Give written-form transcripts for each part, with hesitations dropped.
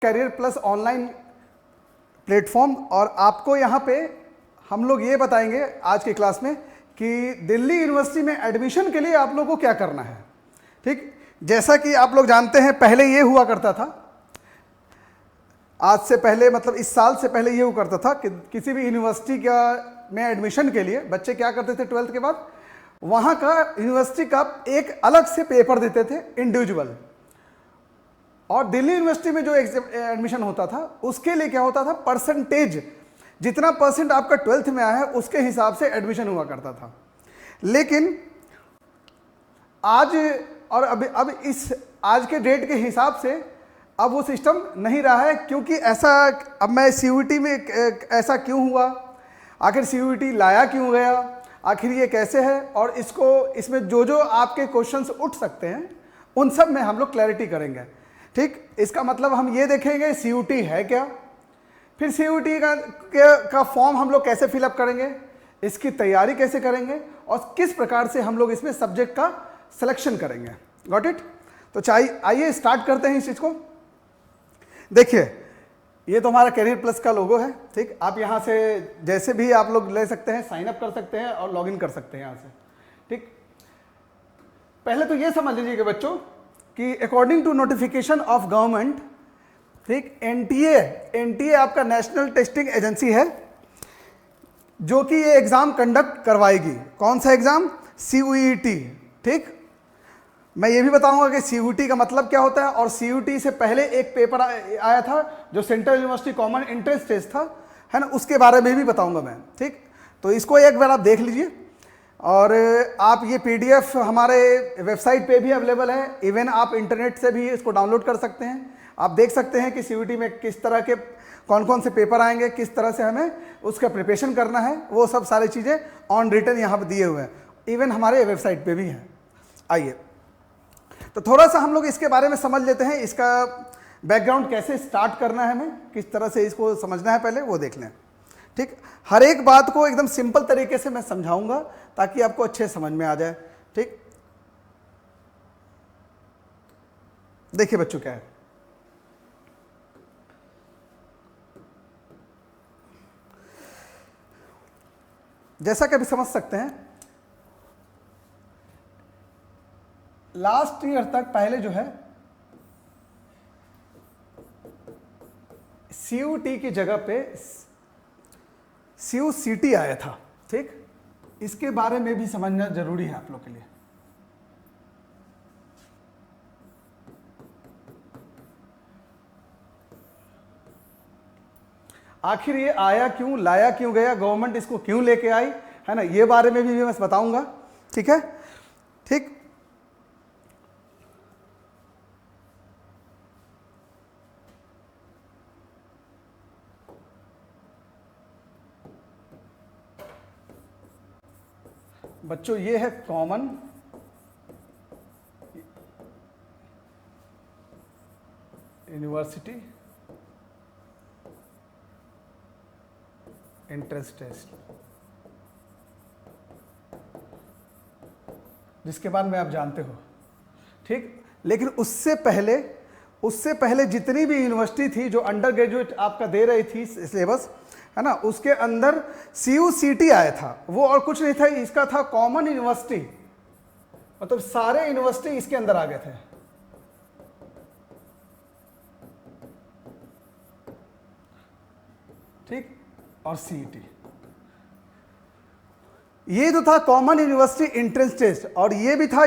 Career plus online platform, और आपको यहाँ पे हम लोग ये बताएंगे आज की क्लास में कि दिल्ली यूनिवर्सिटी में एडमिशन के लिए आप लोगों को क्या करना है। ठीक, जैसा कि आप लोग जानते हैं पहले ये हुआ करता था, आज से पहले मतलब इस साल से पहले ये हुआ करता था कि किसी भी यूनिवर्सिटी का में एडमिशन के लिए बच्चे क्या करते थे, 12th के बाद वहाँ का यूनिवर्सिटी का एक अलग से पेपर देते थे इंडिविजुअल, और दिल्ली यूनिवर्सिटी में जो एडमिशन होता था उसके लिए क्या होता था, परसेंटेज, जितना परसेंट आपका 12th में आया है उसके हिसाब से एडमिशन हुआ करता था। लेकिन आज और अब इस आज के डेट के हिसाब से अब वो सिस्टम नहीं रहा है, क्योंकि ऐसा अब मैं CUET में ऐसा क्यों हुआ, आखिर CUET लाया क्यों गया, आखिर ये कैसे है, और इसमें जो आपके क्वेश्चंस उठ सकते हैं उन सब में हम लोग क्लैरिटी करेंगे। ठीक, इसका मतलब हम ये देखेंगे CUET है क्या, फिर CUET का फॉर्म हम लोग कैसे फिलअप करेंगे, इसकी तैयारी कैसे करेंगे, और किस प्रकार से हम लोग इसमें सब्जेक्ट का सिलेक्शन करेंगे। Got it? तो आइए स्टार्ट करते हैं इस चीज़ को। देखिए, ये तो हमारा करियर प्लस का लोगो है। ठीक, आप यहाँ से जैसे भी आप लोग ले सकते हैं, साइन अप कर सकते हैं और लॉगिन कर सकते हैं यहाँ से। ठीक, पहले तो ये समझ लीजिएगा बच्चों कि according to notification of government, ठीक, NTA आपका नेशनल टेस्टिंग एजेंसी है जो कि ये एग्जाम कंडक्ट करवाएगी। कौन सा एग्जाम? CUET। ठीक, मैं ये भी बताऊंगा कि CUET का मतलब क्या होता है, और CUET से पहले एक पेपर आया था जो central university common entrance test था, है ना, उसके बारे में भी बताऊंगा मैं। ठीक, तो इसको एक बार आप देख लीजिए, और आप ये PDF हमारे वेबसाइट पे भी अवेलेबल है, इवन आप इंटरनेट से भी इसको डाउनलोड कर सकते हैं। आप देख सकते हैं कि CUET में किस तरह के कौन कौन से पेपर आएंगे, किस तरह से हमें उसका प्रिपरेशन करना है, वो सब सारी चीज़ें ऑन रिटन यहाँ पर दिए हुए हैं, इवन हमारे वेबसाइट पे भी हैं। आइए तो थोड़ा सा हम लोग इसके बारे में समझ लेते हैं, इसका बैकग्राउंड कैसे स्टार्ट करना है, हमें किस तरह से इसको समझना है, पहले वो देख लें। ठीक, हर एक बात को एकदम सिंपल तरीके से मैं समझाऊंगा ताकि आपको अच्छे समझ में आ जाए। ठीक, देखिए बच्चों क्या है, जैसा कि अभी समझ सकते हैं, लास्ट ईयर तक पहले जो है CUET की जगह पे CUCT आया था। ठीक, इसके बारे में भी समझना जरूरी है आप लोग के लिए। आखिर ये आया क्यों, लाया क्यों गया, गवर्नमेंट इसको क्यों लेके आई, है ना, ये बारे में भी मैं बताऊंगा। ठीक है, ठीक, बच्चों ये है कॉमन यूनिवर्सिटी एंट्रेंस टेस्ट, जिसके बारे में आप जानते हो। ठीक, लेकिन उससे पहले जितनी भी यूनिवर्सिटी थी जो अंडर ग्रेजुएट आपका दे रही थी सिलेबस, है ना, उसके अंदर CUCT आया था। वो और कुछ नहीं था, इसका था कॉमन यूनिवर्सिटी, मतलब सारे यूनिवर्सिटी इसके अंदर आ गए थे। ठीक, और CET, ये जो था कॉमन यूनिवर्सिटी एंट्रेंस टेस्ट, और ये भी था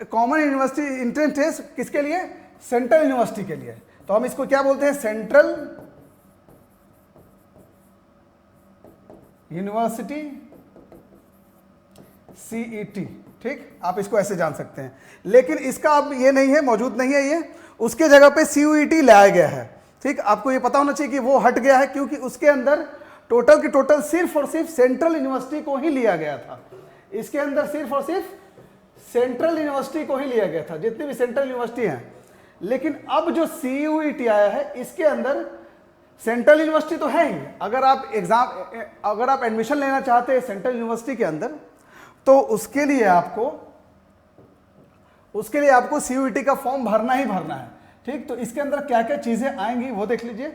कॉमन यूनिवर्सिटी एंट्रेंस टेस्ट किसके लिए? सेंट्रल यूनिवर्सिटी के लिए। तो हम इसको क्या बोलते हैं? Central university CET। ठीक, आप इसको ऐसे जान सकते हैं, लेकिन इसका अब ये नहीं है, मौजूद नहीं है ये, उसके जगह पे CUET लाया गया है। ठीक, आपको ये पता होना चाहिए कि वो हट गया है, क्योंकि उसके अंदर टोटल की टोटल सिर्फ और सिर्फ सेंट्रल यूनिवर्सिटी को ही लिया गया था। इसके अंदर सिर्फ और सिर्फ सेंट्रल यूनिवर्सिटी को ही लिया गया था, जितनी भी सेंट्रल यूनिवर्सिटी हैं। लेकिन अब जो CUET आया है, इसके अंदर सेंट्रल यूनिवर्सिटी तो है ही, अगर आप एडमिशन लेना चाहते हैं सेंट्रल यूनिवर्सिटी के अंदर, तो उसके लिए आपको CUET का फॉर्म भरना ही भरना है। ठीक, तो इसके अंदर क्या क्या चीजें आएंगी वो देख लीजिए।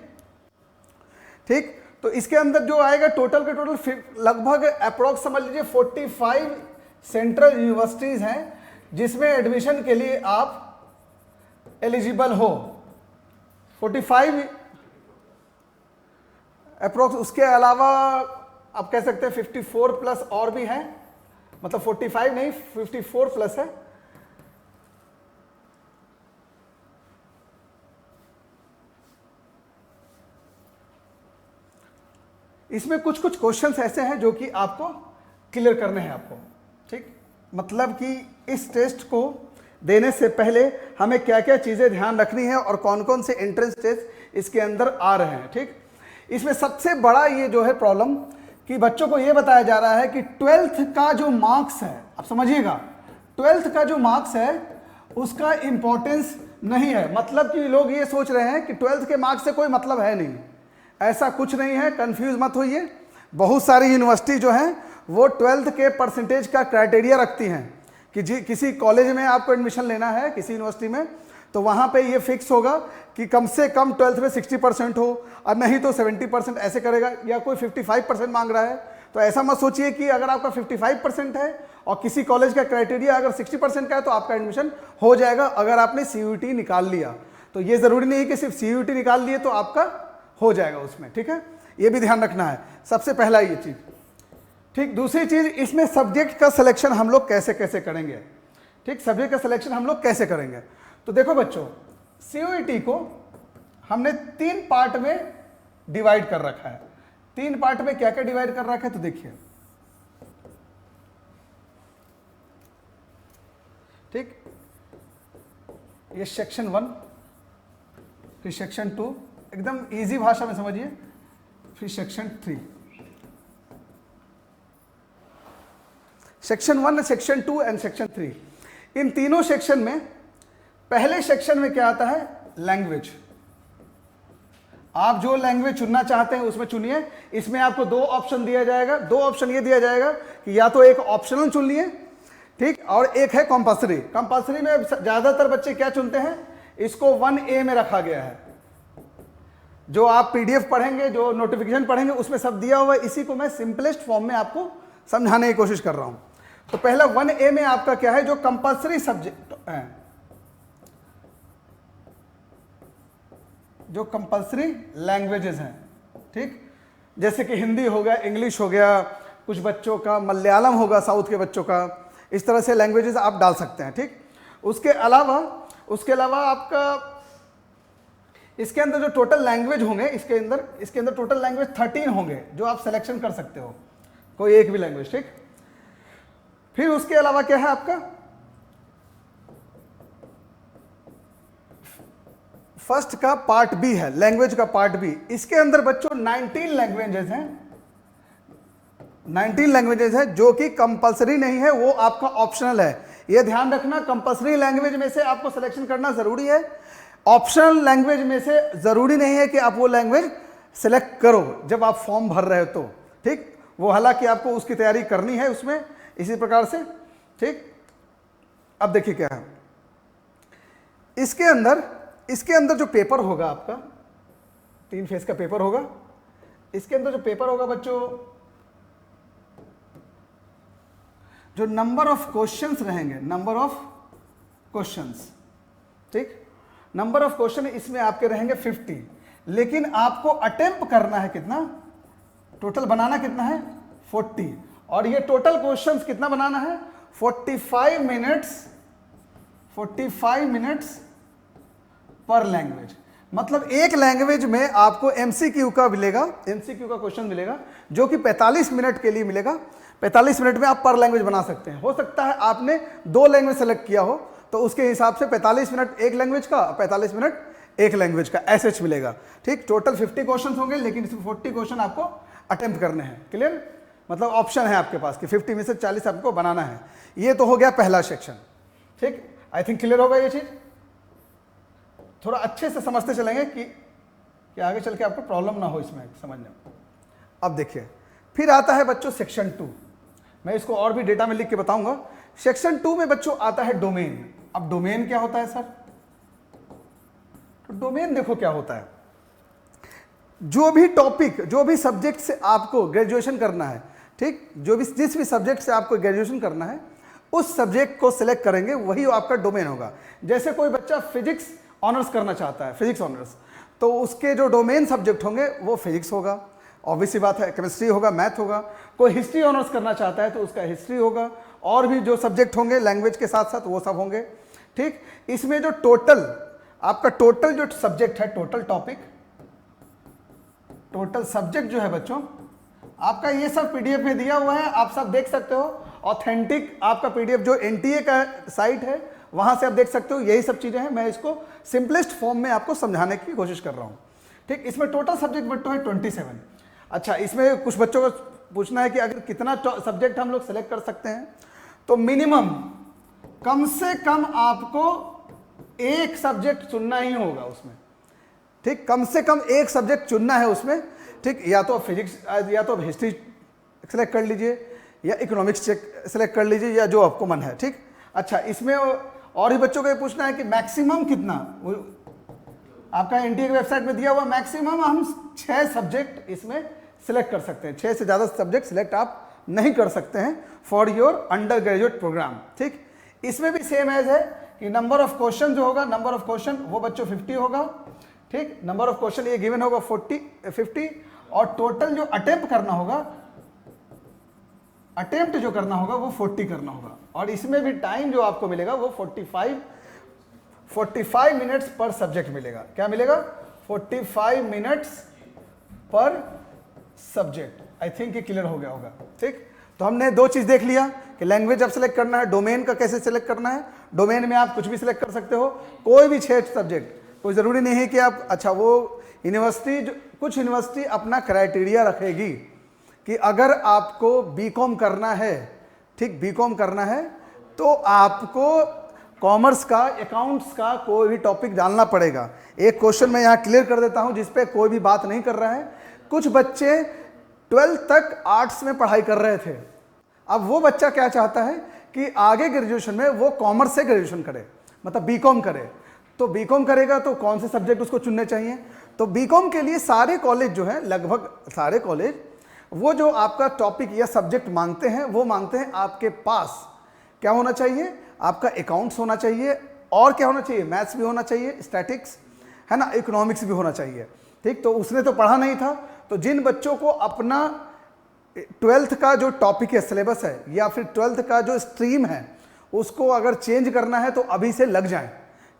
ठीक, तो इसके अंदर जो आएगा टोटल के टोटल लगभग अप्रोक्स समझ लीजिए 45 सेंट्रल यूनिवर्सिटीज हैं जिसमें एडमिशन के लिए आप एलिजिबल हो। 45 अप्रोक्स। उसके अलावा आप कह सकते हैं 54 प्लस और भी हैं, मतलब 45 नहीं 54 प्लस है। इसमें कुछ कुछ क्वेश्चंस ऐसे हैं जो कि आपको क्लियर करने हैं आपको। ठीक, मतलब कि इस टेस्ट को देने से पहले हमें क्या क्या चीज़ें ध्यान रखनी है और कौन कौन से एंट्रेंस टेस्ट इसके अंदर आ रहे हैं। ठीक, इसमें सबसे बड़ा ये जो है प्रॉब्लम कि बच्चों को ये बताया जा रहा है कि 12th का जो मार्क्स है, आप समझिएगा 12th का जो मार्क्स है उसका इंपॉर्टेंस नहीं है। मतलब कि लोग ये सोच रहे हैं कि 12th के मार्क्स से कोई मतलब है नहीं, ऐसा कुछ नहीं है, कंफ्यूज मत होइए। बहुत सारी यूनिवर्सिटी जो हैं वो 12th के परसेंटेज का क्राइटेरिया रखती हैं कि जी किसी कॉलेज में आपको एडमिशन लेना है किसी यूनिवर्सिटी में, तो वहाँ पे ये फिक्स होगा कि कम से कम 12th में 60% हो और नहीं तो 70% ऐसे करेगा, या कोई 55% मांग रहा है। तो ऐसा मत सोचिए कि अगर आपका 55% है और किसी कॉलेज का क्राइटेरिया अगर 60% का है तो आपका एडमिशन हो जाएगा अगर आपने CUET निकाल लिया। तो ये ज़रूरी नहीं है कि सिर्फ CUET निकाल लिए तो आपका हो जाएगा उसमें। ठीक है, ये भी ध्यान रखना है, सबसे पहला ये चीज़। ठीक, दूसरी चीज़ इसमें सब्जेक्ट का सिलेक्शन हम लोग कैसे कैसे करेंगे। ठीक, सब्जेक्ट का सिलेक्शन हम लोग कैसे करेंगे, तो देखो बच्चों CUET को हमने 3 पार्ट में डिवाइड कर रखा है। 3 पार्ट में क्या क्या डिवाइड कर रखा है तो देखिए। ठीक, ये सेक्शन 1, फिर सेक्शन 2, एकदम इजी भाषा में समझिए, फिर section 3। Section 1, section 2 and section 3। इन तीनों सेक्शन में पहले सेक्शन में क्या आता है, लैंग्वेज। आप जो लैंग्वेज चुनना चाहते हैं उसमें चुनिए। इसमें आपको 2 ऑप्शन दिया जाएगा। 2 ऑप्शन ये दिया जाएगा कि या तो एक ऑप्शनल चुन लिए, ठीक, और एक है कंपल्सरी। कंपल्सरी में ज्यादातर बच्चे क्या चुनते हैं, इसको 1A में रखा गया है। जो आप PDF पढ़ेंगे, जो नोटिफिकेशन पढ़ेंगे उसमें सब दिया हुआ है। इसी को मैं सिंपलेस्ट फॉर्म में आपको समझाने की कोशिश कर रहा हूं। तो पहला 1A में आपका क्या है, जो कंपल्सरी सब्जेक्ट है, जो कंपल्सरी लैंग्वेजेस हैं। ठीक, जैसे कि हिंदी हो गया, इंग्लिश हो गया, कुछ बच्चों का मलयालम होगा, साउथ के बच्चों का, इस तरह से लैंग्वेजेस आप डाल सकते हैं। ठीक, उसके अलावा आपका इसके अंदर जो टोटल लैंग्वेज होंगे, इसके अंदर टोटल लैंग्वेज 13 होंगे जो आप सिलेक्शन कर सकते हो, कोई एक भी लैंग्वेज। ठीक, फिर उसके अलावा क्या है आपका, फर्स्ट का पार्ट बी है, लैंग्वेज का पार्ट बी। इसके अंदर बच्चों 19 लैंग्वेजेस हैं। 19 लैंग्वेजेस है जो कि कंपलसरी नहीं है, वो आपका ऑप्शनल है। ये ध्यान रखना, कंपलसरी लैंग्वेज में से आपको सिलेक्शन करना जरूरी है, ऑप्शनल लैंग्वेज में से जरूरी नहीं है कि आप वो लैंग्वेज सिलेक्ट करो जब आप फॉर्म भर रहे हो तो। ठीक, वो हालांकि आपको उसकी तैयारी करनी है उसमें, इसी प्रकार से। ठीक, अब देखिए क्या है इसके अंदर जो पेपर होगा आपका, 3 फेज का पेपर होगा। इसके अंदर जो पेपर होगा बच्चों, जो नंबर ऑफ क्वेश्चंस रहेंगे, नंबर ऑफ क्वेश्चंस। ठीक, नंबर ऑफ क्वेश्चन इसमें आपके रहेंगे 50, लेकिन आपको अटेम्प्ट करना है कितना, टोटल बनाना कितना है 40, और ये टोटल क्वेश्चंस कितना बनाना है 45 मिनट्स पर लैंग्वेज। मतलब एक लैंग्वेज में आपको MCQ का मिलेगा, MCQ का क्वेश्चन मिलेगा जो कि 45 मिनट के लिए मिलेगा। 45 मिनट में आप पर लैंग्वेज बना सकते हैं। हो सकता है आपने 2 लैंग्वेज सेलेक्ट किया हो तो उसके हिसाब से 45 मिनट एक लैंग्वेज का, 45 मिनट एक लैंग्वेज का, ऐसे मिलेगा। ठीक, टोटल 50 क्वेश्चन होंगे, लेकिन इसमें 40 क्वेश्चन आपको अटेम्प्ट करने हैं। क्लियर, मतलब ऑप्शन है आपके पास कि 50 में से 40 आपको बनाना है। ये तो हो गया पहला सेक्शन। ठीक, आई थिंक क्लियर होगा ये चीज। थोड़ा अच्छे से समझते चलेंगे कि आगे चल के आपको प्रॉब्लम ना हो इसमें समझने में। अब देखिए, फिर आता है बच्चों सेक्शन 2। मैं इसको और भी डेटा में लिख के बताऊंगा। सेक्शन 2 में बच्चों आता है डोमेन। अब डोमेन क्या होता है सर, तो डोमेन देखो क्या होता है, जो भी टॉपिक, जो भी सब्जेक्ट से आपको ग्रेजुएशन करना है, ठीक, जो भी जिस भी सब्जेक्ट से आपको ग्रेजुएशन करना है उस सब्जेक्ट को सिलेक्ट करेंगे, वही आपका डोमेन होगा। जैसे कोई बच्चा फिजिक्स ऑनर्स करना चाहता है, फिजिक्स ऑनर्स, तो उसके जो डोमेन सब्जेक्ट होंगे वो फिजिक्स होगा, ऑब्वियस सी बात है, केमिस्ट्री होगा, मैथ होगा। कोई हिस्ट्री ऑनर्स करना चाहता है तो उसका हिस्ट्री होगा, और भी जो सब्जेक्ट होंगे लैंग्वेज के साथ साथ वो सब होंगे, ठीक। इसमें जो टोटल आपका टोटल जो सब्जेक्ट है, टोटल टॉपिक, टोटल सब्जेक्ट जो है बच्चों आपका, ये सब पीडीएफ में दिया हुआ है, आप सब देख सकते हो। ऑथेंटिक आपका पीडीएफ जो एनटीए का साइट है वहां से आप देख सकते हो, यही सब चीजें हैं। मैं इसको सिंपलेस्ट फॉर्म में आपको समझाने की कोशिश कर रहा हूं, ठीक। इसमें टोटल सब्जेक्ट बच्चों है 27। अच्छा, इसमें कुछ बच्चों को पूछना है कि अगर कितना सब्जेक्ट हम लोग सेलेक्ट कर सकते हैं, तो मिनिमम कम से कम आपको एक सब्जेक्ट चुनना ही होगा उसमें, ठीक। कम से कम एक सब्जेक्ट चुनना है उसमें, ठीक। या तो फिजिक्स, या तो हिस्ट्री सेलेक्ट कर लीजिए, या इकोनॉमिक्स सेलेक्ट कर लीजिए, या जो आपको मन है, ठीक। अच्छा, इसमें और ही बच्चों को ये पूछना है कि मैक्सिमम कितना, आपका एनटीए की वेबसाइट में दिया हुआ मैक्सिमम हम 6 सब्जेक्ट इसमें सिलेक्ट कर सकते हैं। 6 से ज़्यादा सब्जेक्ट सिलेक्ट आप नहीं कर सकते हैं for your undergraduate program, ठीक। इसमें भी सेम एज है कि नंबर ऑफ क्वेश्चन जो होगा, नंबर ऑफ क्वेश्चन वो बच्चों 50 होगा, ठीक। नंबर ऑफ क्वेश्चन ये गिवन होगा 50, और टोटल जो अटेम्प्ट करना होगा, अटेम्प्ट जो करना होगा वो 40 करना होगा। और इसमें भी टाइम जो आपको मिलेगा वो 45 मिनट्स पर सब्जेक्ट मिलेगा। क्या मिलेगा? 45 मिनट्स पर सब्जेक्ट। आई थिंक ये क्लियर हो गया होगा, ठीक। तो हमने 2 चीज देख लिया कि लैंग्वेज आप सिलेक्ट करना है, डोमेन का कैसे सिलेक्ट करना है। डोमेन में आप कुछ भी सिलेक्ट कर सकते हो, कोई भी 6 सब्जेक्ट, कोई जरूरी नहीं है कि आप, अच्छा वो यूनिवर्सिटी, कुछ यूनिवर्सिटी अपना क्राइटेरिया रखेगी कि अगर आपको बीकॉम करना है, ठीक, बीकॉम करना है तो आपको कॉमर्स का, अकाउंट्स का कोई भी टॉपिक डालना पड़ेगा। एक क्वेश्चन मैं यहाँ क्लियर कर देता हूँ जिसपे कोई भी बात नहीं कर रहा है। कुछ बच्चे 12th तक आर्ट्स में पढ़ाई कर रहे थे, अब वो बच्चा क्या चाहता है कि आगे ग्रेजुएशन में वो कॉमर्स से ग्रेजुएशन करे, मतलब बीकॉम करे। तो बीकॉम करेगा तो कौन से सब्जेक्ट उसको चुनने चाहिए? तो बीकॉम के लिए सारे कॉलेज जो है, लगभग सारे कॉलेज, वो जो आपका टॉपिक या सब्जेक्ट मांगते हैं वो मांगते हैं आपके पास क्या होना चाहिए, आपका अकाउंट्स होना चाहिए, और क्या होना चाहिए, मैथ्स भी होना चाहिए, स्टैटिक्स है ना, इकोनॉमिक्स भी होना चाहिए, ठीक। तो उसने तो पढ़ा नहीं था, तो जिन बच्चों को अपना 12th का जो टॉपिक है, सिलेबस है, या फिर 12th का जो स्ट्रीम है उसको अगर चेंज करना है तो अभी से लग जाएं,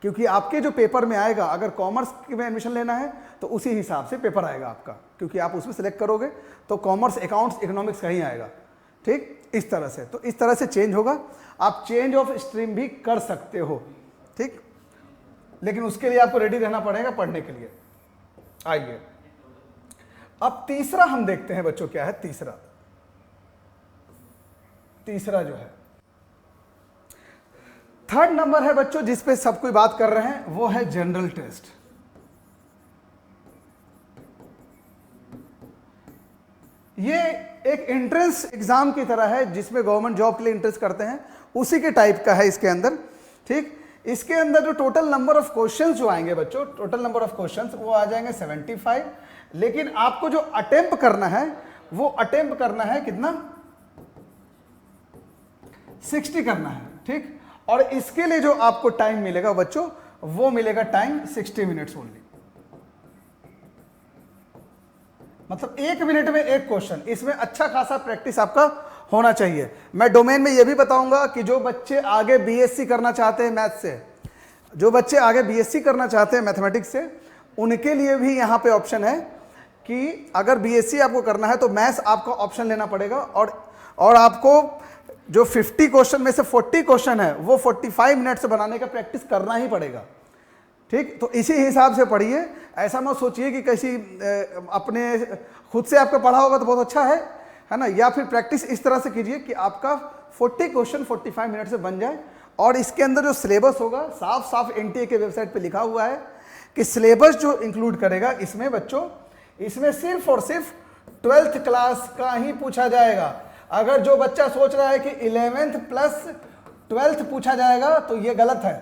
क्योंकि आपके जो पेपर में आएगा, अगर कॉमर्स में एडमिशन लेना है तो उसी हिसाब से पेपर आएगा आपका, क्योंकि आप उसमें सेलेक्ट करोगे तो कॉमर्स, अकाउंट्स, इकोनॉमिक्स का ही आएगा, ठीक। इस तरह से, तो इस तरह से चेंज होगा। आप चेंज ऑफ स्ट्रीम भी कर सकते हो, ठीक, लेकिन उसके लिए आपको रेडी रहना पड़ेगा पढ़ने के लिए। आइए अब तीसरा हम देखते हैं बच्चों, क्या है तीसरा जो है 3rd नंबर है बच्चों, जिस पे सब कोई बात कर रहे हैं, वो है जनरल टेस्ट। ये एक एंट्रेंस एग्जाम की तरह है जिसमें गवर्नमेंट जॉब के लिए एंट्रेंस करते हैं, उसी के टाइप का है इसके अंदर, ठीक। इसके अंदर जो टोटल नंबर ऑफ क्वेश्चंस जो आएंगे बच्चों, टोटल नंबर ऑफ क्वेश्चंस वो आ जाएंगे 75, लेकिन आपको जो अटेम्प्ट करना है वो अटेम्प्ट करना है कितना, 60 करना है, ठीक। और इसके लिए जो आपको टाइम मिलेगा बच्चों, वो मिलेगा टाइम 60 मिनट्स ओनली, मतलब 1 मिनट में एक क्वेश्चन। इसमें अच्छा खासा प्रैक्टिस आपका होना चाहिए। मैं डोमेन में यह भी बताऊंगा कि जो बच्चे आगे बीएससी करना चाहते हैं मैथ से, जो बच्चे आगे बीएससी करना चाहते हैं मैथमेटिक्स से, उनके लिए भी यहाँ पे ऑप्शन है कि अगर बीएससी आपको करना है तो मैथ्स आपको ऑप्शन लेना पड़ेगा, और आपको जो 50 क्वेश्चन में से 40 क्वेश्चन है वो 45 मिनट से बनाने का प्रैक्टिस करना ही पड़ेगा, ठीक। तो इसी हिसाब से पढ़िए, ऐसा मत सोचिए कि कैसी अपने खुद से आपका पढ़ा होगा तो बहुत अच्छा है ना, या फिर प्रैक्टिस इस तरह से कीजिए कि आपका 40 क्वेश्चन 45 मिनट से बन जाए। और इसके अंदर जो सिलेबस होगा, साफ साफ एनटीए के वेबसाइट पे लिखा हुआ है कि सिलेबस जो इंक्लूड करेगा इसमें बच्चों, इसमें सिर्फ और सिर्फ 12th क्लास का ही पूछा जाएगा। अगर जो बच्चा सोच रहा है कि 11th प्लस 12th पूछा जाएगा तो ये गलत है।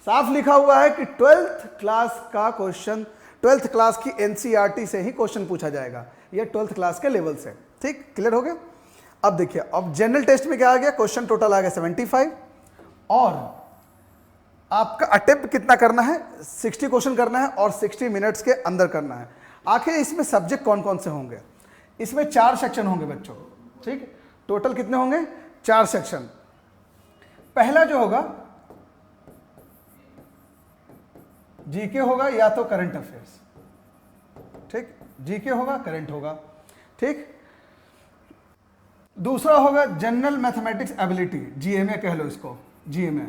साफ लिखा हुआ है कि 12th क्लास का क्वेश्चन, 12th क्लास की एनसीईआरटी से ही क्वेश्चन पूछा जाएगा, ये 12th क्लास के लेवल से। ठीक, क्लियर हो गया। अब देखिए, अब जनरल टेस्ट में क्या आ गया, क्वेश्चन टोटल आ गया 75 और आपका अटेम्प्ट कितना करना है, 60 क्वेश्चन करना है और 60 मिनट्स के अंदर करना है। आखिर इसमें सब्जेक्ट कौन कौन से होंगे, इसमें 4 सेक्शन होंगे बच्चों। ठीक, टोटल कितने होंगे, 4 सेक्शन। पहला जो होगा जीके होगा या तो करंट अफेयर्स। ठीक, जीके होगा, करंट होगा। ठीक, दूसरा होगा जनरल मैथमेटिक्स एबिलिटी, जीएमए कह लो इसको, GMA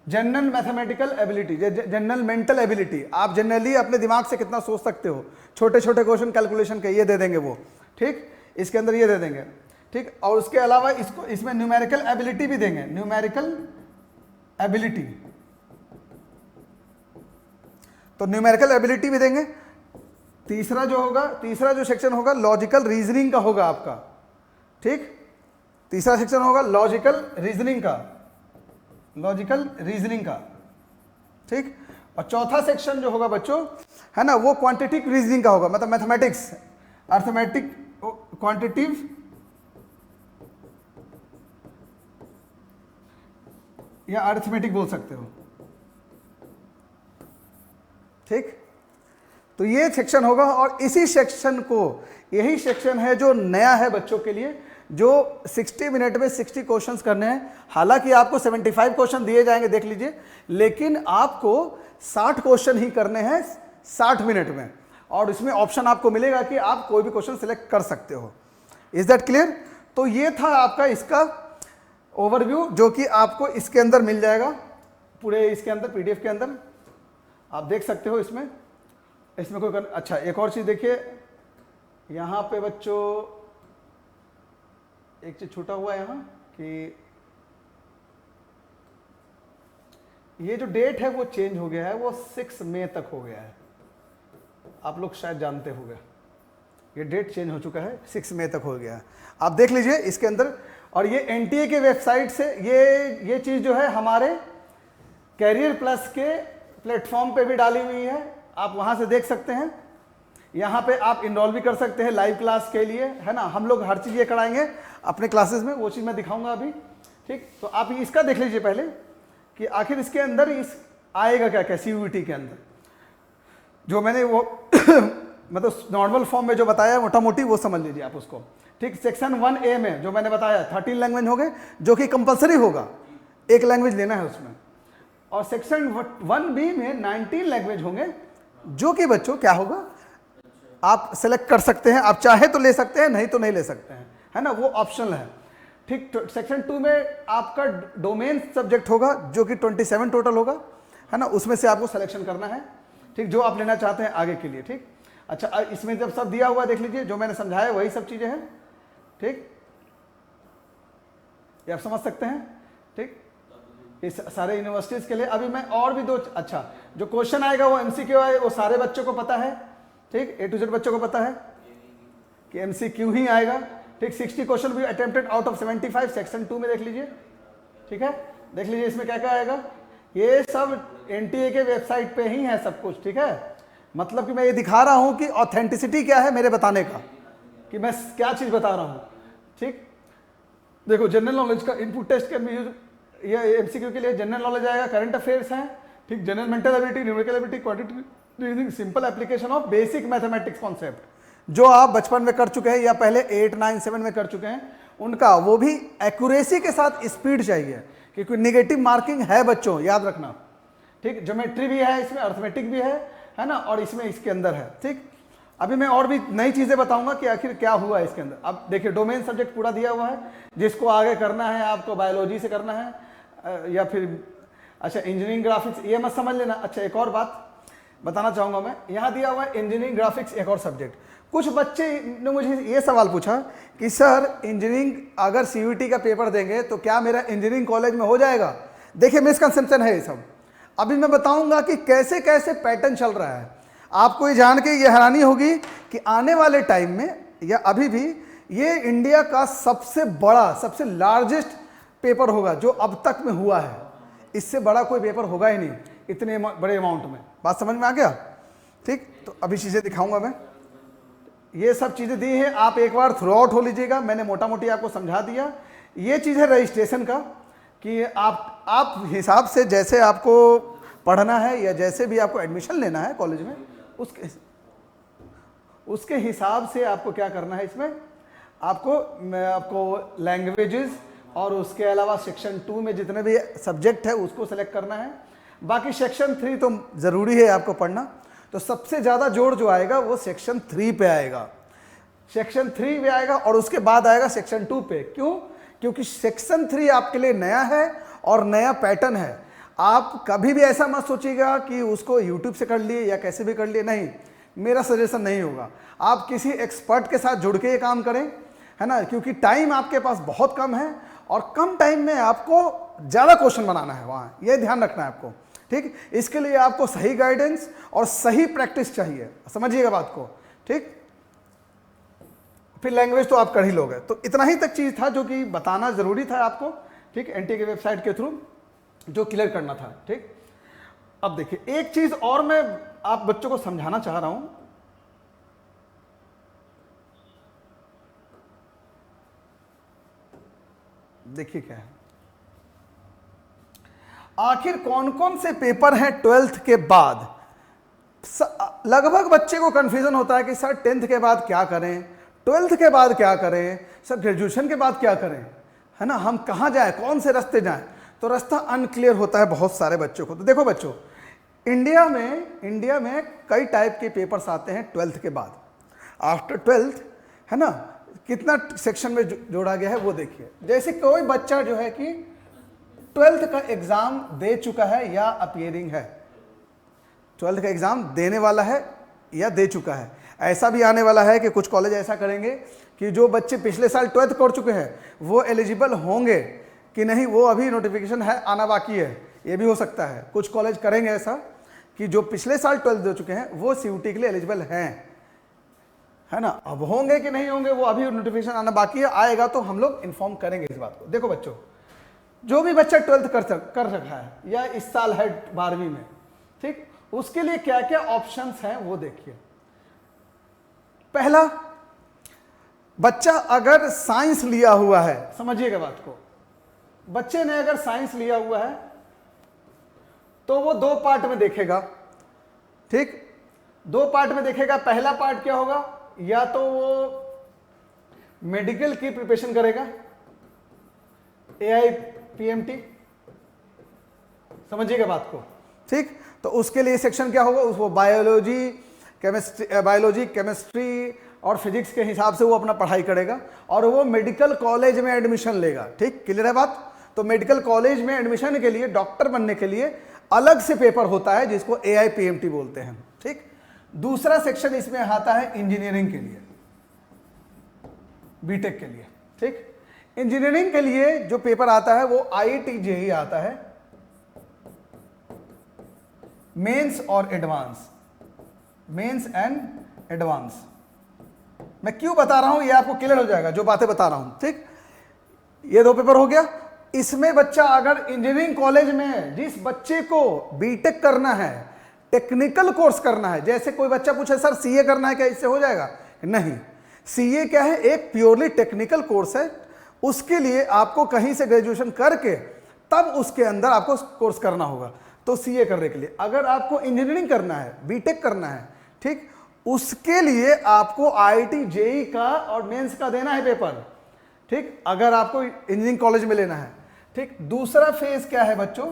general mathematical ability, general mental ability. आप जनरली अपने दिमाग से कितना सोच सकते हो, छोटे छोटे क्वेश्चन कैलकुलेशन के, ये दे देंगे वो। ठीक, इसके अंदर ये दे देंगे। ठीक, और उसके अलावा इसको, इसमें न्यूमेरिकल एबिलिटी भी देंगे, न्यूमेरिकल एबिलिटी, तो न्यूमेरिकल एबिलिटी भी देंगे। तीसरा जो होगा, तीसरा जो सेक्शन होगा लॉजिकल रीजनिंग का होगा आपका। ठीक, तीसरा सेक्शन होगा लॉजिकल रीजनिंग का, लॉजिकल रीजनिंग का। ठीक, और चौथा सेक्शन जो होगा बच्चों, है ना, वो क्वांटिटेटिव रीजनिंग का होगा, मतलब मैथमेटिक्स, अर्थमेटिक, क्वांटिटेटिव या अर्थमेटिक बोल सकते हो। ठीक, तो ये सेक्शन होगा और इसी सेक्शन को, यही सेक्शन है जो नया है बच्चों के लिए, जो 60 मिनट में 60 क्वेश्चंस करने हैं। हालांकि आपको 75 क्वेश्चन दिए जाएंगे, देख लीजिए, लेकिन आपको 60 क्वेश्चन ही करने हैं 60 मिनट में, और इसमें ऑप्शन आपको मिलेगा कि आप कोई भी क्वेश्चन सिलेक्ट कर सकते हो। Is that clear. तो ये था आपका इसका ओवरव्यू, जो कि आपको इसके अंदर मिल जाएगा, पूरे इसके अंदर पीडीएफ के अंदर आप देख सकते हो। इसमें कोई अच्छा, एक और चीज़ देखिए, यहाँ पे बच्चों एक चीज छूटा हुआ है यहाँ, कि ये जो डेट है वो चेंज हो गया है, वो 6 मई तक हो गया है। आप लोग शायद जानते होंगे, ये डेट चेंज हो चुका है, 6 मई तक हो गया है। आप देख लीजिए इसके अंदर। और ये एनटीए के वेबसाइट से ये चीज़ जो है हमारे कैरियर प्लस के प्लेटफॉर्म पे भी डाली हुई है, आप वहाँ से देख सकते हैं। यहाँ पे आप इनरोल भी कर सकते हैं लाइव क्लास के लिए, है ना। हम लोग हर चीज़ ये कराएंगे अपने क्लासेस में, वो चीज़ मैं दिखाऊंगा अभी। ठीक, तो आप इसका देख लीजिए पहले कि आखिर इसके अंदर इस आएगा क्या क्या CUET के अंदर, जो मैंने वो मतलब नॉर्मल फॉर्म में जो बताया मोटा मोटी, वो समझ लीजिए आप उसको। ठीक, सेक्शन 1A में जो मैंने बताया 13 लैंग्वेज हो गए, जो कि कंपलसरी होगा, एक लैंग्वेज लेना है उसमें। और सेक्शन 1B में 19 लैंग्वेज होंगे, जो कि बच्चों क्या होगा, आप सेलेक्ट कर सकते हैं, आप चाहे तो ले सकते हैं, नहीं तो नहीं ले सकते हैं, है ना, वो ऑप्शनल है। ठीक, सेक्शन 2 में आपका डोमेन सब्जेक्ट होगा, जो कि 27 टोटल होगा, है ना, उसमें से आपको सिलेक्शन करना है। ठीक, जो आप लेना चाहते हैं आगे के लिए। ठीक, अच्छा, इसमें जब सब दिया हुआ देख लीजिए, जो मैंने समझाया वही सब चीज़ें हैं। ठीक, ये आप समझ सकते हैं। ठीक, इस सारे यूनिवर्सिटीज़ के लिए अभी मैं और भी अच्छा, जो क्वेश्चन आएगा वो MCQ है, वो सारे बच्चों को पता है। ठीक, A to Z बच्चों को पता है कि MCQ ही आएगा। ठीक, 60 क्वेश्चन भी अटेम्प्टेड आउट ऑफ 75, सेक्शन 2 में देख लीजिए। ठीक है, देख लीजिए इसमें क्या क्या आएगा, ये सब NTA के वेबसाइट पे ही है सब कुछ। ठीक है, मतलब कि मैं ये दिखा रहा हूँ कि ऑथेंटिसिटी क्या है मेरे बताने का, कि मैं क्या चीज़ बता रहा हूँ। ठीक, देखो जनरल नॉलेज का input test can be use, ये MCQ के लिए जनरल नॉलेज आएगा, करंट अफेयर्स है। ठीक, general mental ability, numerical ability, quantitative reasoning, simple application of basic mathematics concept, जो आप बचपन में कर चुके हैं या पहले 8, 9, 7 में कर चुके हैं, उनका वो भी एक्यूरेसी के साथ स्पीड चाहिए, क्योंकि नेगेटिव मार्किंग है बच्चों, याद रखना। ठीक, ज्योमेट्री भी है इसमें, अर्थमेटिक भी है ना, और इसमें इसके अंदर है। ठीक, अभी मैं और भी नई चीज़ें बताऊंगा कि आखिर क्या हुआ है इसके अंदर। अब देखिए डोमेन सब्जेक्ट पूरा दिया हुआ है, जिसको आगे करना है आपको बायोलॉजी से करना है या फिर अच्छा इंजीनियरिंग ग्राफिक्स, ये मत समझ लेना। अच्छा, एक और बात बताना चाहूँगा मैं, यहाँ दिया हुआ है इंजीनियरिंग ग्राफिक्स एक और सब्जेक्ट। कुछ बच्चे ने मुझे ये सवाल पूछा कि सर इंजीनियरिंग अगर CUET का पेपर देंगे तो क्या मेरा इंजीनियरिंग कॉलेज में हो जाएगा। देखिए मिसकंसेप्शन है ये सब, अभी मैं बताऊंगा कि कैसे कैसे पैटर्न चल रहा है। आपको ये जान के ये हैरानी होगी कि आने वाले टाइम में या अभी भी ये इंडिया का सबसे बड़ा, सबसे लार्जेस्ट पेपर होगा जो अब तक में हुआ है। इससे बड़ा कोई पेपर होगा ही नहीं। इतने बड़े अमाउंट में। बात समझ में आ गया? ठीक, तो अभी चीज़ें दिखाऊंगा मैं। ये सब चीज़ें दी हैं, आप एक बार थ्रू आउट हो लीजिएगा, मैंने मोटा मोटी आपको समझा दिया। ये चीज़ है रजिस्ट्रेशन का, कि आप हिसाब से जैसे आपको पढ़ना है या जैसे भी आपको एडमिशन लेना है कॉलेज में, उसके हिसाब से आपको क्या करना है। इसमें आपको लैंग्वेजेस और उसके अलावा सेक्शन 2 में जितने भी सब्जेक्ट है उसको सेलेक्ट करना है। बाकी सेक्शन 3 तो ज़रूरी है आपको पढ़ना। तो सबसे ज़्यादा जोर जो आएगा वो सेक्शन 3 पे आएगा, सेक्शन 3 पे आएगा, और उसके बाद आएगा सेक्शन 2 पे। क्यों? क्योंकि सेक्शन 3 आपके लिए नया है और नया पैटर्न है। आप कभी भी ऐसा मत सोचिएगा कि उसको यूट्यूब से कर लिए या कैसे भी कर लिए, नहीं, मेरा सजेशन नहीं होगा। आप किसी एक्सपर्ट के साथ जुड़ के ये काम करें, है ना, क्योंकि टाइम आपके पास बहुत कम है और कम टाइम में आपको ज़्यादा क्वेश्चन बनाना है वहाँ, ये ध्यान रखना है आपको। ठीक, इसके लिए आपको सही गाइडेंस और सही प्रैक्टिस चाहिए, समझिएगा बात को। ठीक, फिर लैंग्वेज तो आप कर ही लोगे। तो इतना ही तक चीज़ था जो कि बताना ज़रूरी था आपको। ठीक, एनटीए की वेबसाइट के थ्रू जो क्लियर करना था। ठीक, अब देखिए एक चीज़ और मैं आप बच्चों को समझाना चाह रहा हूं। देखिए क्या है, आखिर कौन कौन से पेपर हैं 12th के बाद। लगभग बच्चे को कंफ्यूजन होता है कि सर 10th के बाद क्या करें, 12th के बाद क्या करें, सर ग्रेजुएशन के बाद क्या करें, है ना, हम कहाँ जाएं, कौन से रास्ते जाएं। तो रास्ता अनक्लियर होता है बहुत सारे बच्चों को। तो देखो बच्चों, इंडिया में कई टाइप के पेपर्स आते हैं 12th के बाद। आफ्टर 12th, है ना, कितना सेक्शन में जोड़ा गया है वो देखिए। जैसे कोई बच्चा जो है कि 12th का एग्जाम दे चुका है या अपीयरिंग है, 12th का एग्जाम देने वाला है या दे चुका है। ऐसा भी आने वाला है कि कुछ कॉलेज ऐसा करेंगे कि जो बच्चे पिछले साल 12th कर चुके हैं वो एलिजिबल होंगे कि नहीं, वो अभी नोटिफिकेशन है, आना बाकी है, ये भी हो सकता है। कुछ कॉलेज करेंगे ऐसा कि जो पिछले साल 12th दे चुके हैं वो सीयूटी के लिए एलिजिबल हैं, है ना। अब होंगे कि नहीं होंगे वो अभी नोटिफिकेशन आना बाकी है, आएगा तो हम लोग इन्फॉर्म करेंगे इस बात को। देखो बच्चों, जो भी बच्चा 12th कर रखा है या इस साल है 12वीं में, ठीक, उसके लिए क्या क्या ऑप्शंस हैं वो देखिए। पहला, बच्चा अगर साइंस लिया हुआ है, समझिएगा बात को, बच्चे ने अगर साइंस लिया हुआ है तो वो 2 पार्ट में देखेगा। ठीक, 2 पार्ट में देखेगा। पहला पार्ट क्या होगा, या तो वो मेडिकल की प्रिपरेशन करेगा, AIPMT, समझिएगा बात को। ठीक, तो उसके लिए सेक्शन क्या होगा, उसको बायोलॉजी, केमिस्ट्री और फिजिक्स के हिसाब से वो अपना पढ़ाई करेगा और वो मेडिकल कॉलेज में एडमिशन लेगा। ठीक, क्लियर है बात। तो मेडिकल कॉलेज में एडमिशन के लिए, डॉक्टर बनने के लिए अलग से पेपर होता है जिसको AIPMT बोलते हैं। ठीक, दूसरा सेक्शन इसमें आता है इंजीनियरिंग के लिए, बीटेक के लिए। ठीक, इंजीनियरिंग के लिए जो पेपर आता है वो IIT JEE आता है, मेंस और एडवांस, मेंस एंड एडवांस। मैं क्यों बता रहा हूं ये आपको क्लियर हो जाएगा जो बातें बता रहा हूं। ठीक, ये 2 पेपर हो गया। इसमें बच्चा अगर इंजीनियरिंग कॉलेज में, जिस बच्चे को बीटेक करना है, टेक्निकल कोर्स करना है, जैसे कोई बच्चा पूछे सर CA करना है क्या, इससे हो जाएगा, नहीं। CA क्या है, एक प्योरली टेक्निकल कोर्स है। उसके लिए आपको कहीं से ग्रेजुएशन करके तब उसके अंदर आपको कोर्स करना होगा। तो CA करने के लिए, अगर आपको इंजीनियरिंग करना है, बीटेक करना है, ठीक, उसके लिए आपको IIT JEE का और मेंस का देना है पेपर। ठीक, अगर आपको इंजीनियरिंग कॉलेज में लेना है। ठीक, दूसरा फेज क्या है बच्चों,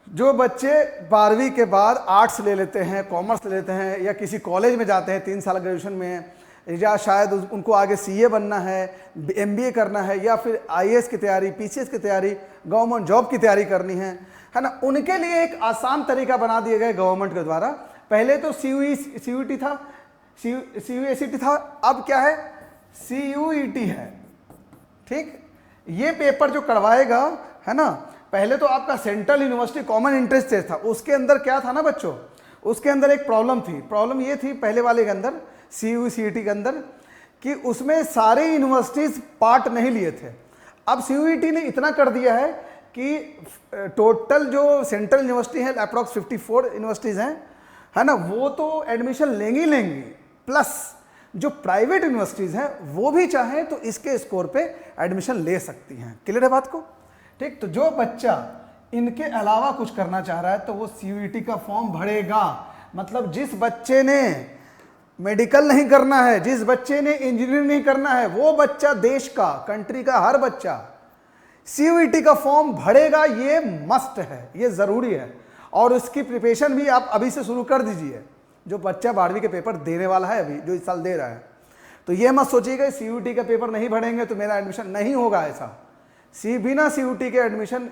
जो बच्चे 12वीं के बाद आर्ट्स ले लेते हैं, कॉमर्स ले लेते हैं, या किसी कॉलेज में जाते हैं 3 साल ग्रेजुएशन में, या शायद उनको आगे CA बनना है, MBA करना है, या फिर IAS की तैयारी, PCS की तैयारी, गवर्नमेंट जॉब की तैयारी करनी है ना, उनके लिए एक आसान तरीका बना दिया गया गवर्नमेंट के द्वारा। पहले तो CUET था, CUACT था, अब क्या है, CUET है। ठीक, ये पेपर जो करवाएगा, है ना, पहले तो आपका central university common entrance test था, उसके अंदर क्या था ना बच्चों, उसके अंदर एक प्रॉब्लम थी। प्रॉब्लम ये थी पहले वाले के अंदर, CUET के अंदर, कि उसमें सारे यूनिवर्सिटीज पार्ट नहीं लिए थे। अब CUET ने इतना कर दिया है कि टोटल जो सेंट्रल यूनिवर्सिटी है अप्रॉक्स 54 यूनिवर्सिटीज़ हैं, है ना, वो तो एडमिशन लेंगी लेंगी, प्लस जो प्राइवेट यूनिवर्सिटीज़ हैं वो भी चाहें तो इसके स्कोर पे एडमिशन ले सकती हैं। क्लियर है बात को? ठीक, तो जो बच्चा इनके अलावा कुछ करना चाह रहा है तो वो सीयूईटी का फॉर्म भरेगा। मतलब जिस बच्चे ने मेडिकल नहीं करना है, जिस बच्चे ने इंजीनियरिंग नहीं करना है, वो बच्चा, देश का, कंट्री का हर बच्चा सीयूईटी का फॉर्म भरेगा। ये मस्ट है, ये ज़रूरी है, और उसकी प्रिपरेशन भी आप अभी से शुरू कर दीजिए। जो बच्चा 12वीं के पेपर देने वाला है अभी, जो इस साल दे रहा है, तो ये मत सोचिएगा सीयूईटी का पेपर नहीं भरेंगे तो मेरा एडमिशन नहीं होगा। ऐसा बिना सीयूईटी के एडमिशन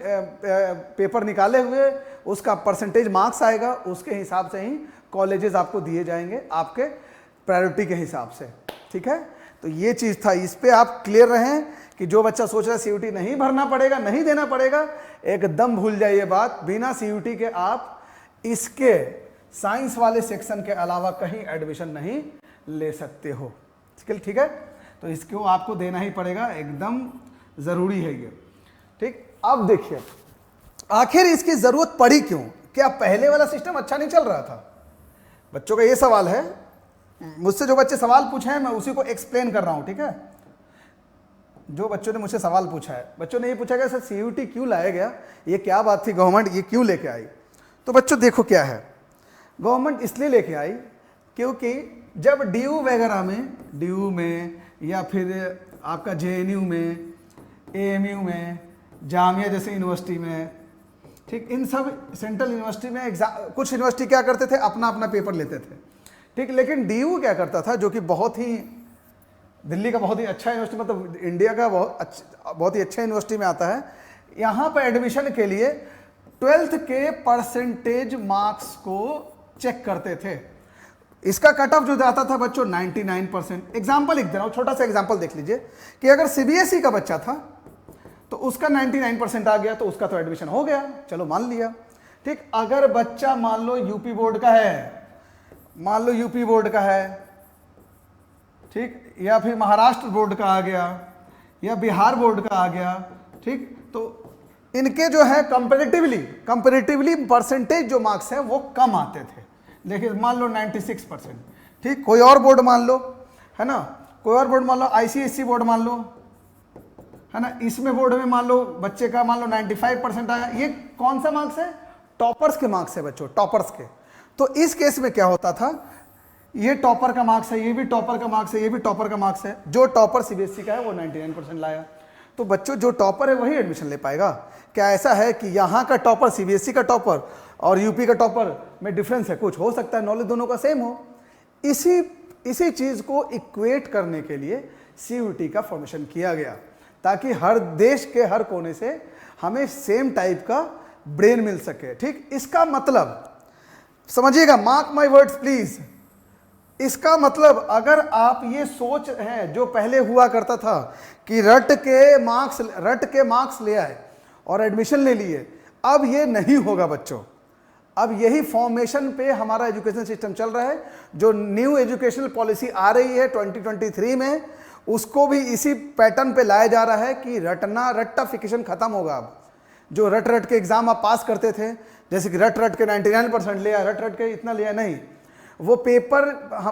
पेपर निकाले हुए उसका परसेंटेज मार्क्स आएगा, उसके हिसाब से ही कॉलेजेस आपको दिए जाएंगे आपके प्रायोरिटी के हिसाब से। ठीक है, तो ये चीज़ था, इस पे आप क्लियर रहें कि जो बच्चा सोच रहा है सीयूईटी नहीं भरना पड़ेगा, नहीं देना पड़ेगा, एकदम भूल जाइए बात। बिना सीयूईटी के आप इसके साइंस वाले सेक्शन के अलावा कहीं एडमिशन नहीं ले सकते हो। ठीक है, तो इसको आपको देना ही पड़ेगा, एकदम ज़रूरी है ये। ठीक, अब देखिए आखिर इसकी ज़रूरत पड़ी क्यों? क्या पहले वाला सिस्टम अच्छा नहीं चल रहा था? बच्चों का ये सवाल है, मुझसे जो बच्चे सवाल पूछे हैं मैं उसी को एक्सप्लेन कर रहा हूँ। ठीक है, जो बच्चों ने मुझसे सवाल पूछा है, बच्चों ने ये पूछा कि सर सीयूईटी क्यों लाया गया, ये क्या बात थी, गवर्नमेंट ये क्यों लेके आई? तो बच्चों देखो क्या है, गवर्नमेंट इसलिए लेके आई क्योंकि जब डीयू वगैरह में, डीयू में या फिर आपका जेएनयू में, एएमयू में, जामिया जैसे यूनिवर्सिटी में, ठीक, इन सब सेंट्रल यूनिवर्सिटी में एग्जाम, कुछ यूनिवर्सिटी क्या करते थे, अपना अपना पेपर लेते थे। ठीक, लेकिन डीयू क्या करता था, जो कि बहुत ही दिल्ली का बहुत ही अच्छा यूनिवर्सिटी, मतलब इंडिया का बहुत ही अच्छा यूनिवर्सिटी में आता है, यहाँ पर एडमिशन के लिए 12th के परसेंटेज मार्क्स को चेक करते थे। इसका कट ऑफ जो जाता था बच्चों 99%। एग्जाम्पल लिख दे रहा हूँ, छोटा सा एग्जाम्पल देख लीजिए कि अगर सीबीएसई का बच्चा था तो उसका 99% आ गया तो उसका तो एडमिशन हो गया, चलो मान लिया। ठीक, अगर बच्चा मान लो यूपी बोर्ड का है, मान लो यूपी बोर्ड का है, ठीक, या फिर महाराष्ट्र बोर्ड का आ गया या बिहार बोर्ड का आ गया, ठीक, तो इनके जो है कंपेरेटिवली परसेंटेज जो मार्क्स हैं वो कम आते थे। लेकिन मान लो 96%, ठीक, कोई और बोर्ड मान लो, है ना, कोई और बोर्ड मान लो, आईसीएसई बोर्ड मान लो, है ना, इसमें बोर्ड में मान लो बच्चे का मान लो 95% आया। ये कौन सा मार्क्स है? टॉपर्स के मार्क्स है बच्चों, टॉपर्स के। तो इस केस में क्या होता था, ये टॉपर का मार्क्स है, ये भी टॉपर का मार्क्स है, ये भी टॉपर का मार्क्स है, जो टॉपर सीबीएसई का है वो 99% लाया, तो बच्चों जो टॉपर है वही एडमिशन ले पाएगा। क्या ऐसा है कि यहाँ का टॉपर, सीबीएसई का टॉपर और यूपी का टॉपर में डिफरेंस है? कुछ हो सकता है, नॉलेज दोनों का सेम हो। इसी चीज़ को इक्वेट करने के लिए सीयूईटी का फॉर्मेशन किया गया, ताकि हर देश के हर कोने से हमें सेम टाइप का ब्रेन मिल सके। ठीक, इसका मतलब समझिएगा, मार्क माय वर्ड्स प्लीज। इसका मतलब अगर आप ये सोच हैं जो पहले हुआ करता था कि रट के मार्क्स ले आए और एडमिशन ले लिए, अब ये नहीं होगा बच्चों। अब यही फॉर्मेशन पे हमारा एजुकेशन सिस्टम चल रहा है। जो न्यू एजुकेशनल पॉलिसी आ रही है 2023 में, उसको भी इसी पैटर्न पे लाया जा रहा है कि रट्टाफिकेशन खत्म होगा। अब जो रट के एग्जाम आप पास करते थे, जैसे कि रट के 99% लिया, रट के इतना लिया, नहीं, वो पेपर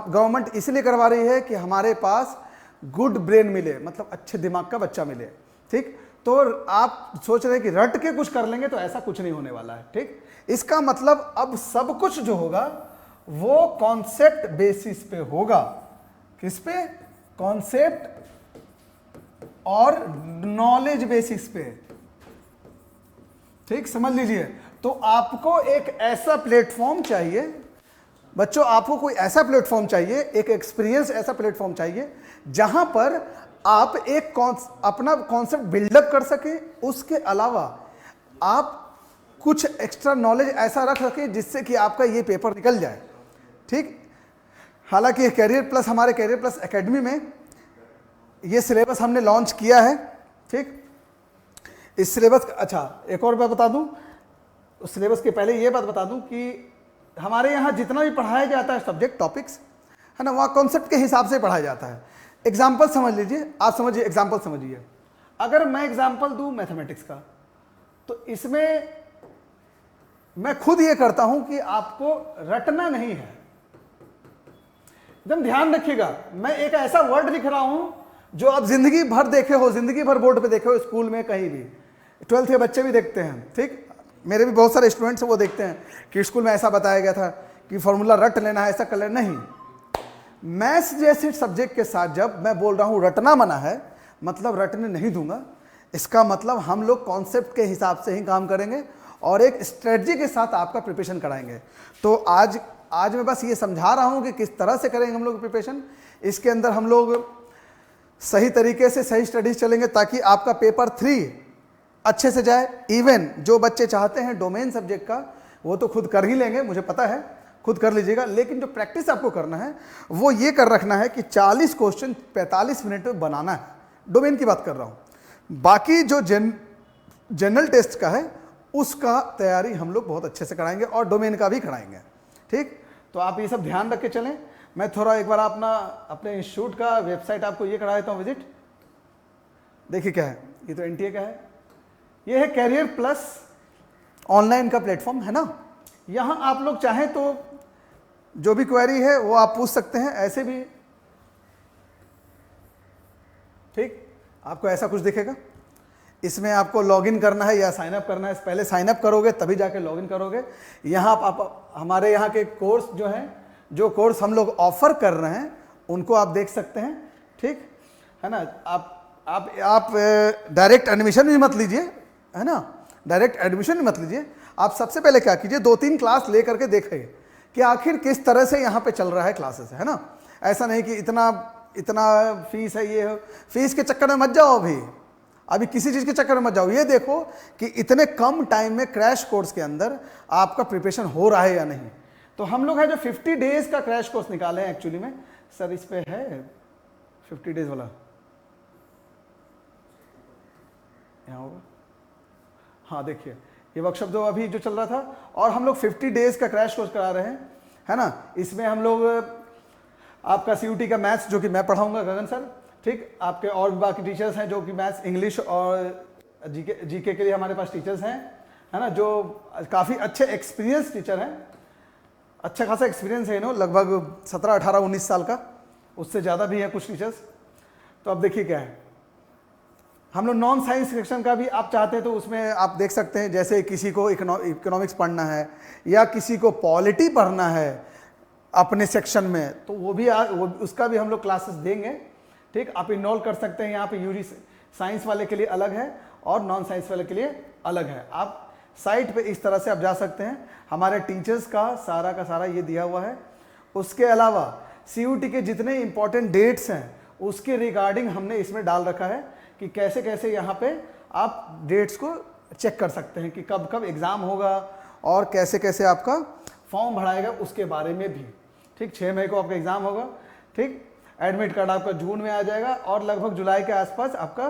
गवर्नमेंट इसलिए करवा रही है कि हमारे पास गुड ब्रेन मिले, मतलब अच्छे दिमाग का बच्चा मिले। ठीक, तो आप सोच रहे हैं कि रट के कुछ कर लेंगे, तो ऐसा कुछ नहीं होने वाला है। ठीक, इसका मतलब अब सब कुछ जो होगा वो कॉन्सेप्ट बेसिस पे होगा। किस पे? कॉन्सेप्ट और नॉलेज बेसिस पे। ठीक, समझ लीजिए। तो आपको एक ऐसा प्लेटफॉर्म चाहिए बच्चों, आपको कोई ऐसा प्लेटफॉर्म चाहिए, एक एक्सपीरियंस ऐसा प्लेटफॉर्म चाहिए जहां पर आप एक अपना कॉन्सेप्ट बिल्डअप कर सके, उसके अलावा आप कुछ एक्स्ट्रा नॉलेज ऐसा रख सकें जिससे कि आपका ये पेपर निकल जाए। ठीक, हालांकि कैरियर प्लस, हमारे कैरियर प्लस एकेडमी में ये सिलेबस हमने लॉन्च किया है। ठीक, इस सिलेबस, अच्छा एक और बात बता दूं, उस सिलेबस के पहले ये बात बता दूं कि हमारे यहाँ जितना भी पढ़ाया जाता है सब्जेक्ट टॉपिक्स, है ना, वहाँ कॉन्सेप्ट के हिसाब से पढ़ाया जाता है। एग्जाम्पल समझ लीजिए, आप समझिए, एग्जाम्पल समझिए। अगर मैं एग्जाम्पल दूं मैथमेटिक्स का, तो इसमें मैं खुद ये करता हूं कि आपको रटना नहीं है, एकदम ध्यान रखिएगा। मैं एक ऐसा वर्ड लिख रहा हूं जो आप जिंदगी भर देखे हो, जिंदगी भर बोर्ड पे देखे हो, स्कूल में कहीं भी, 12th के बच्चे भी देखते हैं, ठीक। मेरे भी बहुत सारे स्टूडेंट्स वो देखते हैं कि स्कूल में ऐसा बताया गया था कि फॉर्मूला रट लेना है, ऐसा कर लेना। नहीं, मैथ्स जैसे सब्जेक्ट के साथ जब मैं बोल रहा हूं रटना मना है, मतलब रटने नहीं दूंगा, इसका मतलब हम लोग कॉन्सेप्ट के हिसाब से ही काम करेंगे और एक स्ट्रेटजी के साथ आपका प्रिपरेशन कराएंगे। तो आज मैं बस ये समझा रहा हूं कि किस तरह से करेंगे हम लोग प्रिपरेशन। इसके अंदर हम लोग सही तरीके से सही स्टडीज चलेंगे ताकि आपका पेपर 3 अच्छे से जाए। इवन जो बच्चे चाहते हैं डोमेन सब्जेक्ट का वो तो खुद कर ही लेंगे, मुझे पता है, खुद कर लीजिएगा। लेकिन जो प्रैक्टिस आपको करना है वो ये कर रखना है कि 40 क्वेश्चन 45 मिनट में बनाना है। डोमेन की बात कर रहा हूँ। बाकी जो जनरल टेस्ट का है उसका तैयारी हम लोग बहुत अच्छे से कराएंगे और डोमेन का भी कराएंगे, ठीक। तो आप ये सब ध्यान रख के चलें। मैं थोड़ा एक बार अपने इंस्टीट्यूट का वेबसाइट आपको ये करा देता हूँ विजिट। देखिए क्या है, ये तो एनटीए का है, ये है कैरियर प्लस ऑनलाइन का प्लेटफॉर्म है ना। यहाँ आप लोग चाहें तो जो भी क्वेरी है वो आप पूछ सकते हैं, ऐसे भी, ठीक। आपको ऐसा कुछ दिखेगा, इसमें आपको लॉगिन करना है या साइन अप करना है। पहले साइन अप करोगे तभी जाके लॉगिन करोगे। यहाँ आप हमारे यहाँ के कोर्स जो हैं, जो कोर्स हम लोग ऑफर कर रहे हैं उनको आप देख सकते हैं, ठीक है ना। आप डायरेक्ट एडमिशन भी मत लीजिए, है ना, डायरेक्ट एडमिशन भी मत लीजिए। आप सबसे पहले क्या कीजिए, 2-3 क्लास ले करके देखिए कि आखिर किस तरह से यहाँ पे चल रहा है क्लासेस, है ना। ऐसा नहीं कि इतना फीस है, ये फीस के चक्कर में मत जाओ, अभी किसी चीज़ के चक्कर में मत जाओ। ये देखो कि इतने कम टाइम में क्रैश कोर्स के अंदर आपका प्रिपरेशन हो रहा है या नहीं। तो हम लोग है जो 50 डेज का क्रैश कोर्स निकाले हैं एक्चुअली में। सर इस पे है 50 डेज वाला, यहाँ होगा, हाँ देखिए ये वर्कशॉप जो अभी जो चल रहा था, और हम लोग 50 डेज का क्रैश कोर्स करा रहे हैं, है ना। इसमें हम लोग आपका सीयूटी का मैथ्स जो कि मैं पढ़ाऊंगा, गगन सर, ठीक। आपके और भी बाकी टीचर्स हैं जो कि मैथ्स, इंग्लिश और जीके के लिए हमारे पास टीचर्स हैं, है ना, जो काफ़ी अच्छे एक्सपीरियंस टीचर हैं। अच्छा खासा एक्सपीरियंस है इन्हों, लगभग 17, 18, 19 साल का, उससे ज़्यादा भी है कुछ टीचर्स। तो अब देखिए क्या है, हम लोग नॉन साइंस सेक्शन का भी आप चाहते हैं तो उसमें आप देख सकते हैं। जैसे किसी को इकोनॉमिक्स पढ़ना है या किसी को पॉलिटी पढ़ना है अपने सेक्शन में, तो वो उसका भी हम लोग क्लासेस देंगे, ठीक। आप इनरोल कर सकते हैं। यहाँ पे यूजी साइंस वाले के लिए अलग है और नॉन साइंस वाले के लिए अलग है। आप साइट पे इस तरह से आप जा सकते हैं। हमारे टीचर्स का सारा ये दिया हुआ है। उसके अलावा सीयूटी के जितने इंपॉर्टेंट डेट्स हैं उसके रिगार्डिंग हमने इसमें डाल रखा है कि कैसे कैसे यहाँ पे आप डेट्स को चेक कर सकते हैं कि कब कब एग्ज़ाम होगा और कैसे कैसे आपका फॉर्म भराएगा उसके बारे में भी, ठीक। 6 मई को आपका एग्ज़ाम होगा, ठीक। एडमिट कार्ड आपका जून में आ जाएगा और लगभग जुलाई के आसपास आपका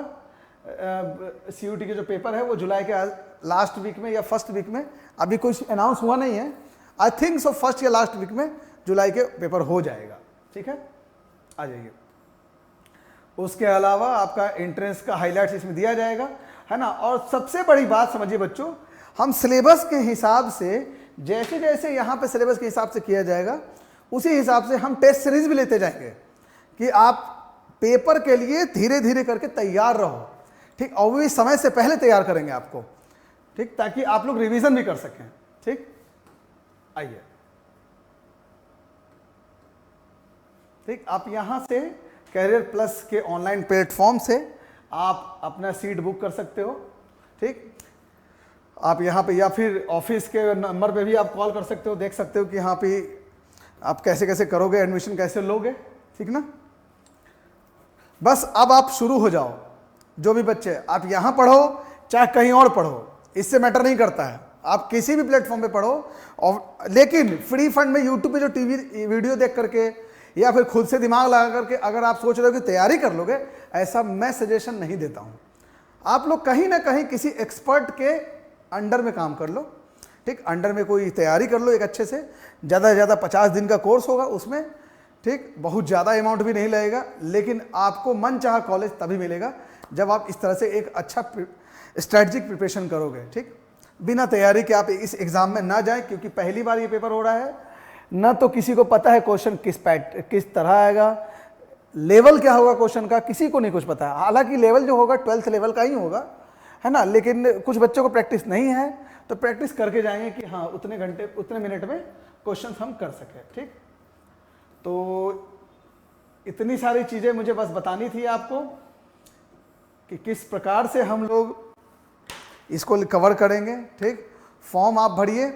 सीयूटी के जो पेपर है वो जुलाई के लास्ट वीक में या फर्स्ट वीक में, अभी कुछ अनाउंस हुआ नहीं है, आई थिंक सो फर्स्ट या लास्ट वीक में जुलाई के पेपर हो जाएगा, ठीक है। आ जाइए। उसके अलावा आपका एंट्रेंस का हाईलाइट्स इसमें दिया जाएगा, है ना। और सबसे बड़ी बात समझिए बच्चों, हम सिलेबस के हिसाब से जैसे जैसे यहाँ पे सिलेबस के हिसाब से किया जाएगा उसी हिसाब से हम टेस्ट सीरीज भी लेते जाएंगे कि आप पेपर के लिए धीरे धीरे करके तैयार रहो, ठीक। और भी समय से पहले तैयार करेंगे आपको, ठीक, ताकि आप लोग रिवीजन भी कर सकें, ठीक। आइए, ठीक। आप यहां से कैरियर प्लस के ऑनलाइन प्लेटफॉर्म से आप अपना सीट बुक कर सकते हो, ठीक। आप यहाँ पे या फिर ऑफिस के नंबर पे भी आप कॉल कर सकते हो, देख सकते हो कि यहाँ पे आप कैसे कैसे करोगे, एडमिशन कैसे लोगे, ठीक ना। बस अब आप शुरू हो जाओ। जो भी बच्चे, आप यहाँ पढ़ो चाहे कहीं और पढ़ो, इससे मैटर नहीं करता है, आप किसी भी प्लेटफॉर्म पे पढ़ो। और लेकिन फ्री फंड में यूट्यूब पे जो टीवी वीडियो देख करके या फिर खुद से दिमाग लगा करके अगर आप सोच रहे हो कि तैयारी कर लोगे, ऐसा मैं सजेशन नहीं देता हूँ। आप लोग कहीं ना कहीं किसी एक्सपर्ट के अंडर में काम कर लो, ठीक। अंडर में कोई तैयारी कर लो एक अच्छे से, ज़्यादा से ज़्यादा 50 दिन का कोर्स होगा उसमें, ठीक। बहुत ज़्यादा अमाउंट भी नहीं लगेगा, लेकिन आपको मन चाहा कॉलेज तभी मिलेगा जब आप इस तरह से एक अच्छा स्ट्रैटेजिक प्रिपरेशन करोगे, ठीक। बिना तैयारी के आप इस एग्ज़ाम में ना जाएं, क्योंकि पहली बार ये पेपर हो रहा है, ना तो किसी को पता है क्वेश्चन किस तरह आएगा, लेवल क्या होगा क्वेश्चन का, किसी को नहीं कुछ पता है। हालांकि लेवल जो होगा 12th लेवल का ही होगा, है ना, लेकिन कुछ बच्चों को प्रैक्टिस नहीं है, तो प्रैक्टिस करके जाएंगे कि हाँ उतने घंटे उतने मिनट में क्वेश्चन हम कर सकें, ठीक। तो इतनी सारी चीज़ें मुझे बस बतानी थी आपको कि किस प्रकार से हम लोग इसको कवर करेंगे, ठीक। फॉर्म आप भरिए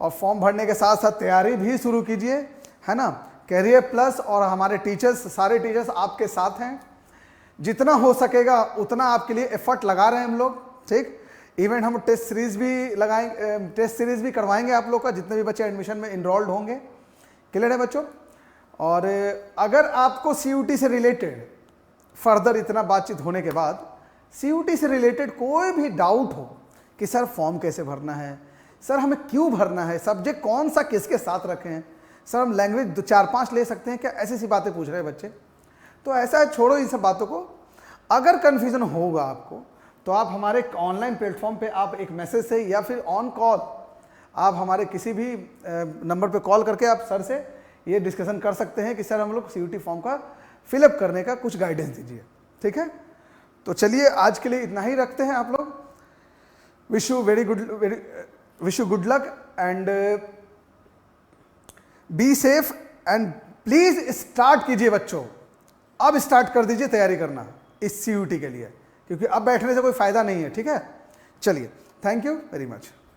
और फॉर्म भरने के साथ साथ तैयारी भी शुरू कीजिए, है ना। कैरियर प्लस और हमारे टीचर्स, सारे टीचर्स आपके साथ हैं, जितना हो सकेगा उतना आपके लिए एफर्ट लगा रहे हैं हम लोग, ठीक। इवेंट हम टेस्ट सीरीज भी लगाएंगे, टेस्ट सीरीज भी करवाएंगे आप लोग का, जितने भी बच्चे एडमिशन में इनरोल्ड होंगे। क्लियर है बच्चों? और अगर आपको CUT से रिलेटेड फर्दर इतना बातचीत होने के बाद CUT से रिलेटेड कोई भी डाउट हो कि सर फॉर्म कैसे भरना है, सर हमें क्यों भरना है, सब्जेक्ट कौन सा किसके साथ रखें, सर हम लैंग्वेज 4-5 ले सकते हैं क्या, ऐसी सी बातें पूछ रहे हैं बच्चे। तो ऐसा है, छोड़ो इन सब बातों को। अगर कन्फ्यूज़न होगा आपको तो आप हमारे ऑनलाइन प्लेटफॉर्म पे आप एक मैसेज से या फिर ऑन कॉल आप हमारे किसी भी नंबर पे कॉल करके आप सर से ये डिस्कशन कर सकते हैं कि सर हम लोग CUT फॉर्म का फिलअप करने का कुछ गाइडेंस दीजिए, ठीक है। तो चलिए आज के लिए इतना ही रखते हैं आप लोग। Wish you good luck and be safe and please start कीजिए बच्चों, अब स्टार्ट कर दीजिए तैयारी करना इस CUT के लिए, क्योंकि अब बैठने से कोई फायदा नहीं है, ठीक है। चलिए, थैंक यू वेरी मच।